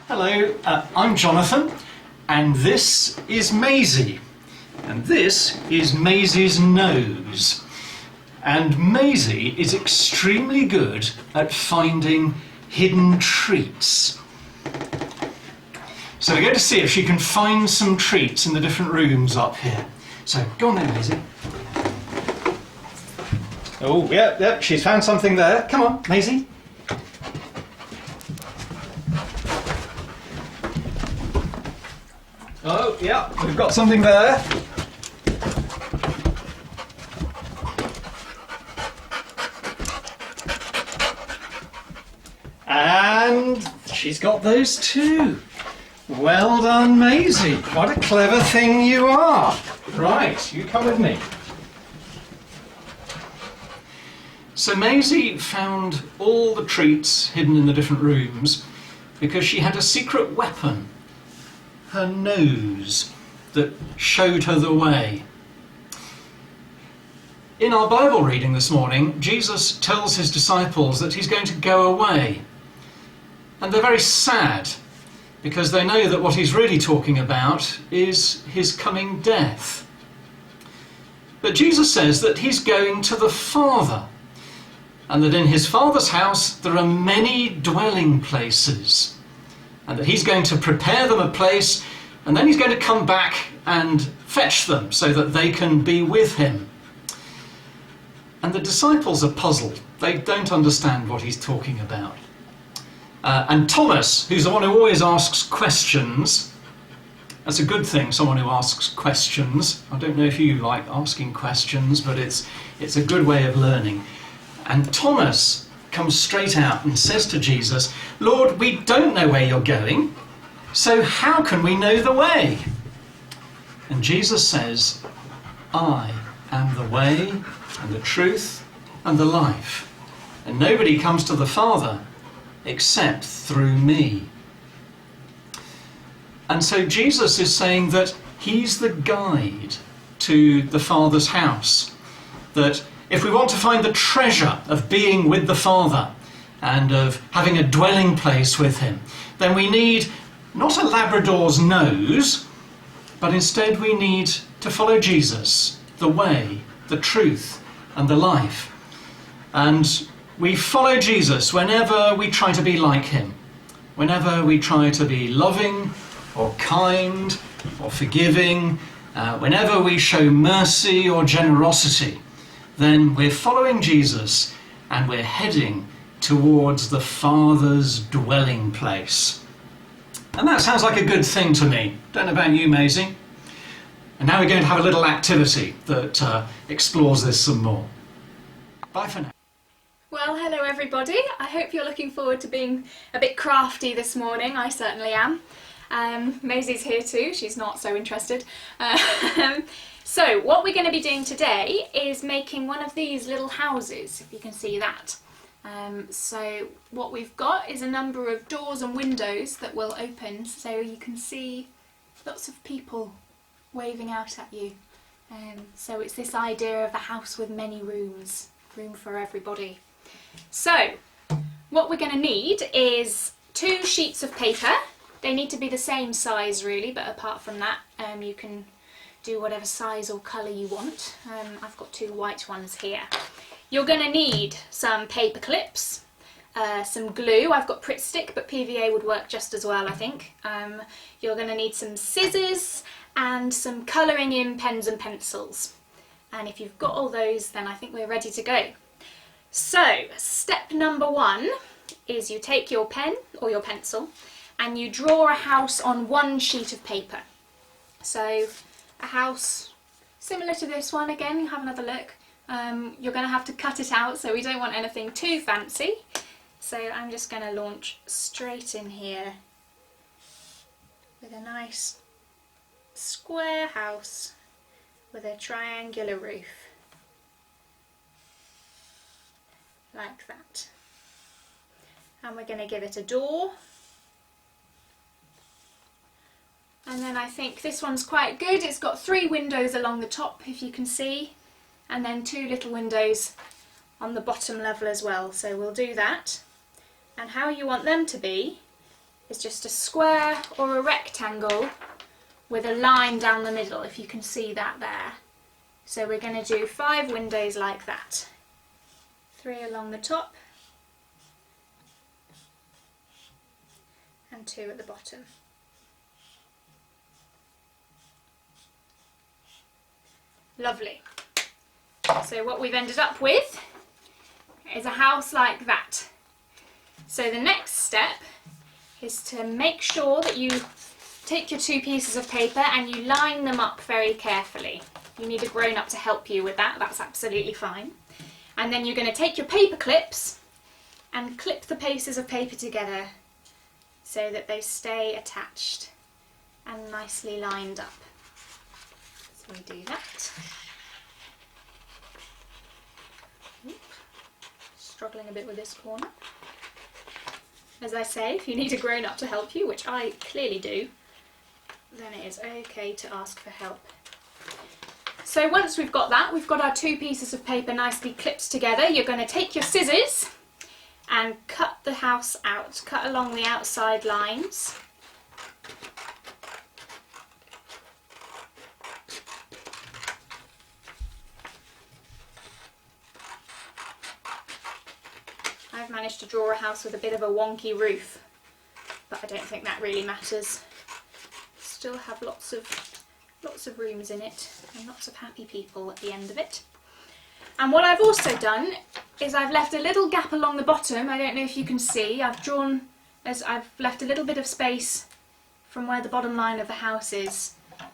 Hello, I'm Jonathan, and this is Maisie, and this is Maisie's nose. And Maisie is extremely good at finding hidden treats. So we're going to see if she can find some treats in the different rooms up here. So go on then, Maisie. Oh, yeah, she's found something there. Come on, Maisie. Oh, yeah, we've got something there. And she's got those too. Well done, Maisie. What a clever thing you are. Right, you come with me. So Maisie found all the treats hidden in the different rooms because she had a secret weapon. Her nose that showed her the way. In our Bible reading this morning, Jesus tells his disciples that he's going to go away. And they're very sad because they know that what he's really talking about is his coming death. But Jesus says that he's going to the Father, and that in his Father's house there are many dwelling places. And that he's going to prepare them a place, and then he's going to come back and fetch them so that they can be with him. And the disciples are puzzled. They don't understand what he's talking about. And Thomas, who's the one who always asks questions, that's a good thing, someone who asks questions. I don't know if you like asking questions, but it's a good way of learning. And Thomas comes straight out and says to Jesus, "Lord, we don't know where you're going, so how can we know the way?" And Jesus says, "I am the way and the truth and the life, and nobody comes to the Father except through me." And so Jesus is saying that he's the guide to the Father's house, that if we want to find the treasure of being with the Father and of having a dwelling place with him, then we need not a Labrador's nose, but instead we need to follow Jesus, the way, the truth, and the life. And we follow Jesus whenever we try to be like him, whenever we try to be loving or kind or forgiving, whenever we show mercy or generosity, then we're following Jesus and we're heading towards the Father's dwelling place. And that sounds like a good thing to me. Don't know about you, Maisie. And now we're going to have a little activity that explores this some more. Bye for now. Well, hello everybody. I hope you're looking forward to being a bit crafty this morning. I certainly am. Maisie's here too. She's not so interested. So what we're going to be doing today is making one of these little houses, if you can see that. So what we've got is a number of doors and windows that will open so you can see lots of people waving out at you. So it's this idea of a house with many rooms, room for everybody. So what we're going to need is 2 sheets of paper. They need to be the same size really, but apart from that you can do whatever size or colour you want. I've got 2 white ones here. You're going to need some paper clips, some glue. I've got Pritt Stick, but PVA would work just as well, I think. You're going to need some scissors and some colouring in pens and pencils. And if you've got all those, then I think we're ready to go. So, step number 1 is you take your pen or your pencil and you draw a house on 1 sheet of paper. So, a house similar to this one, again, you have another look. You're going to have to cut it out, so we don't want anything too fancy. So I'm just going to launch straight in here with a nice square house with a triangular roof. Like that. And we're going to give it a door. And then I think this one's quite good. It's got 3 windows along the top, if you can see, and then 2 little windows on the bottom level as well. So we'll do that. And how you want them to be is just a square or a rectangle with a line down the middle, if you can see that there. So we're going to do 5 windows like that. 3 along the top and 2 at the bottom. Lovely. So what we've ended up with is a house like that. So the next step is to make sure that you take your 2 pieces of paper and you line them up very carefully. You need a grown-up to help you with that, that's absolutely fine. And then you're going to take your paper clips and clip the pieces of paper together so that they stay attached and nicely lined up. So we do that. Struggling a bit with this corner. As I say, if you need a grown-up to help you, which I clearly do, then it is okay to ask for help. So once we've got that, we've got our 2 pieces of paper nicely clipped together, you're going to take your scissors and cut the house out, cut along the outside lines. I've managed to draw a house with a bit of a wonky roof, but I don't think that really matters. Still have lots of rooms in it and lots of happy people at the end of it. And what I've also done is I've left a little gap along the bottom. I don't know if you can see. I've left a little bit of space from where the bottom line of the house is,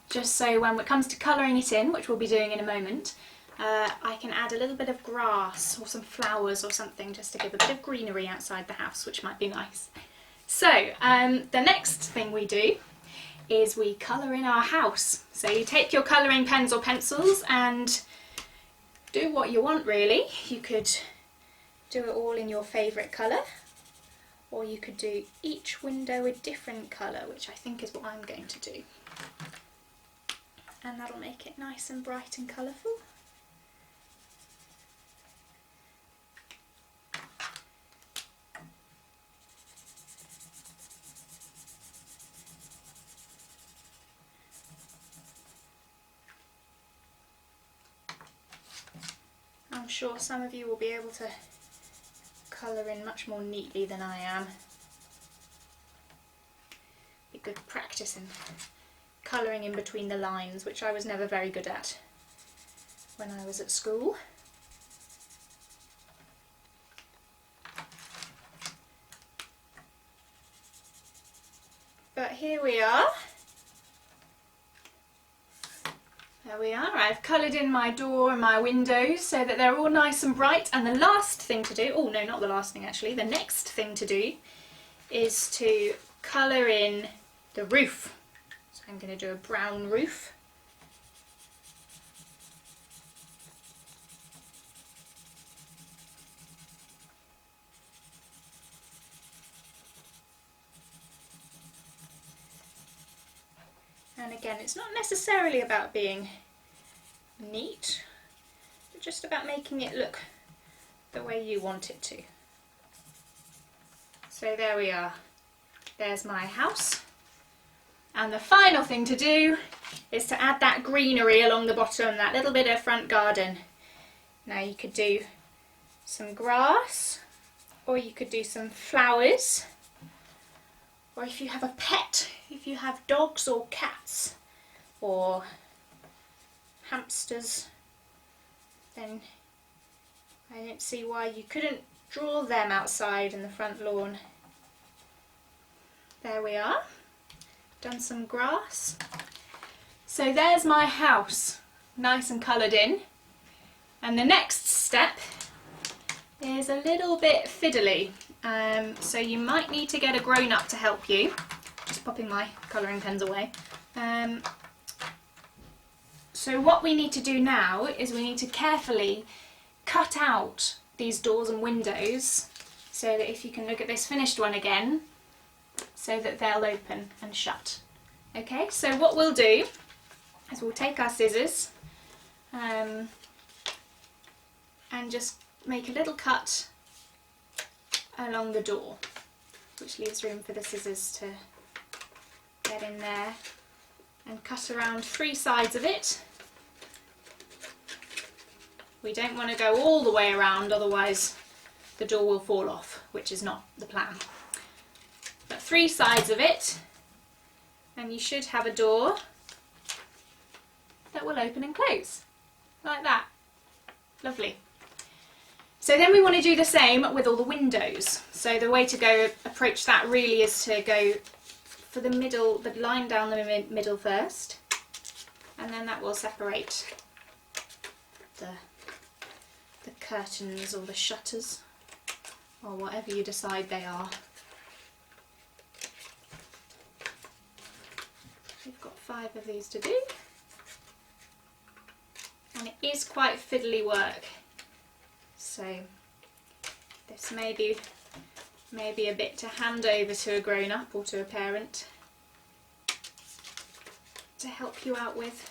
just so when it comes to colouring it in, which we'll be doing in a moment, I can add a little bit of grass or some flowers or something just to give a bit of greenery outside the house, which might be nice. So the next thing we do is we colour in our house. So you take your colouring pens or pencils and do what you want really. You could do it all in your favourite colour, or you could do each window a different colour, which I think is what I'm going to do. And that'll make it nice and bright and colourful. I'm sure some of you will be able to colour in much more neatly than I am. Be good practice in colouring in between the lines, which I was never very good at when I was at school. But here we are. There we are, I've coloured in my door and my windows so that they're all nice and bright, and the last thing to do, oh no, not the last thing actually, the next thing to do is to colour in the roof. So I'm going to do a brown roof. And again, it's not necessarily about being neat, but just about making it look the way you want it to. So there we are. There's my house. And the final thing to do is to add that greenery along the bottom, that little bit of front garden. Now you could do some grass, or you could do some flowers. Or if you have a pet, if you have dogs or cats or hamsters, then I don't see why you couldn't draw them outside in the front lawn. There we are, done some grass. So there's my house, nice and coloured in. And the next step is a little bit fiddly. So you might need to get a grown-up to help you. Just popping my colouring pens away. So what we need to do now is we need to carefully cut out these doors and windows so that, if you can look at this finished one again, so that they'll open and shut. Okay, so what we'll do is we'll take our scissors and just make a little cut along the door. which leaves room for the scissors to get in there, and cut around 3 sides of it. We don't want to go all the way around, otherwise the door will fall off, which is not the plan. But 3 sides of it, and you should have a door that will open and close, like that. Lovely. So then we want to do the same with all the windows. So the way to go approach that really is to go for the middle, the line down the middle first, and then that will separate the curtains or the shutters, or whatever you decide they are. We've got 5 of these to do, and it is quite fiddly work, so this may be a bit to hand over to a grown-up or to a parent to help you out with.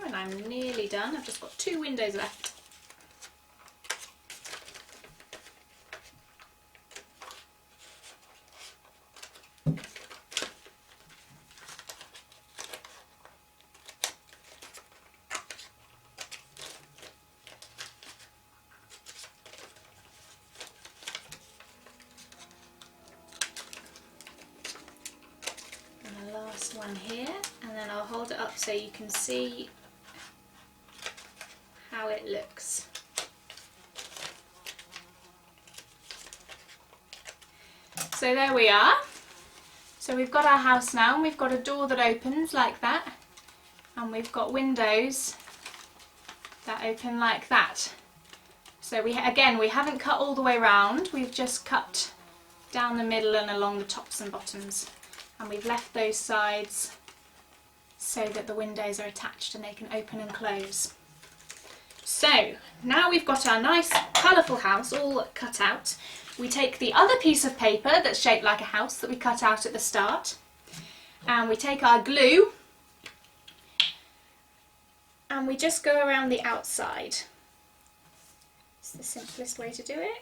And I'm nearly done. I've just got 2 windows left. And the last one here, and then I'll hold it up so you can see how it looks. So there we are. So we've got our house now, and we've got a door that opens like that, and we've got windows that open like that. So we haven't cut all the way round, we've just cut down the middle and along the tops and bottoms, and we've left those sides so that the windows are attached and they can open and close. So now we've got our nice colourful house all cut out. We take the other piece of paper that's shaped like a house that we cut out at the start, and we take our glue and we just go around the outside. It's the simplest way to do it.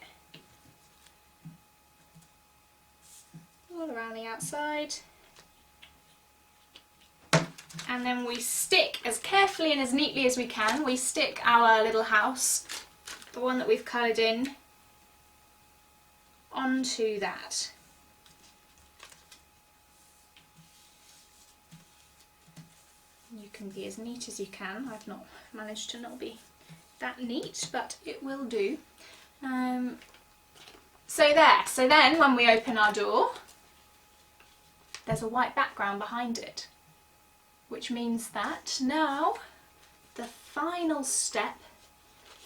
All around the outside. And then we stick, as carefully and as neatly as we can, we stick our little house, the one that we've coloured in, onto that. You can be as neat as you can. I've not managed to not be that neat, but it will do. So then when we open our door, there's a white background behind it, which means that now the final step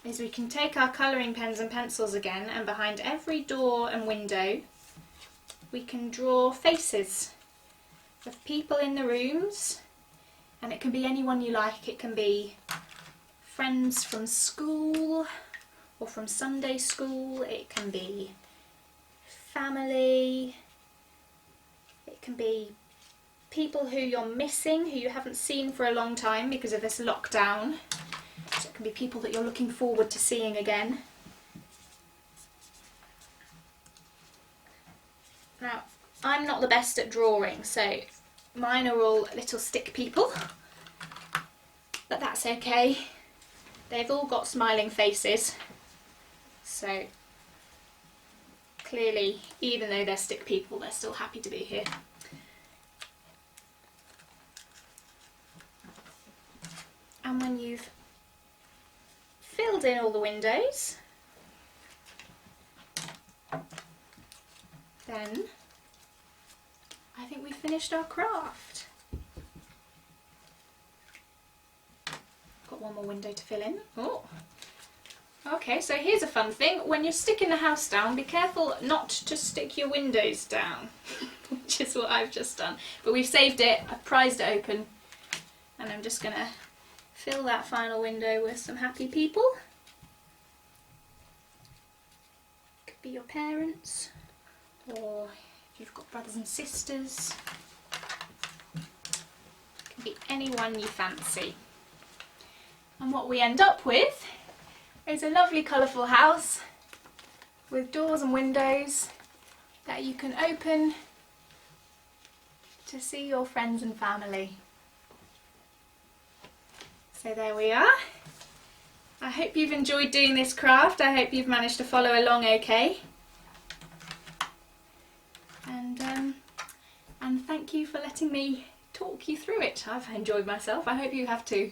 is we can take our colouring pens and pencils again, and behind every door and window we can draw faces of people in the rooms, and it can be anyone you like. It can be friends from school or from Sunday school, it can be family, it can be people who you're missing, who you haven't seen for a long time because of this lockdown. So it can be people that you're looking forward to seeing again. Now, I'm not the best at drawing, so mine are all little stick people, but that's okay. They've all got smiling faces, so clearly, even though they're stick people, they're still happy to be here. And when you've filled in all the windows, then I think we've finished our craft. Got one more window to fill in. Oh, Okay, so here's a fun thing. When you're sticking the house down, be careful not to stick your windows down, which is what I've just done. But we've saved it, I've prized it open, and I'm just going to fill that final window with some happy people. Could be your parents, or if you've got brothers and sisters. Could be anyone you fancy. And what we end up with is a lovely colourful house with doors and windows that you can open to see your friends and family. So there we are. I hope you've enjoyed doing this craft. I hope you've managed to follow along okay. And thank you for letting me talk you through it. I've enjoyed myself. I hope you have too.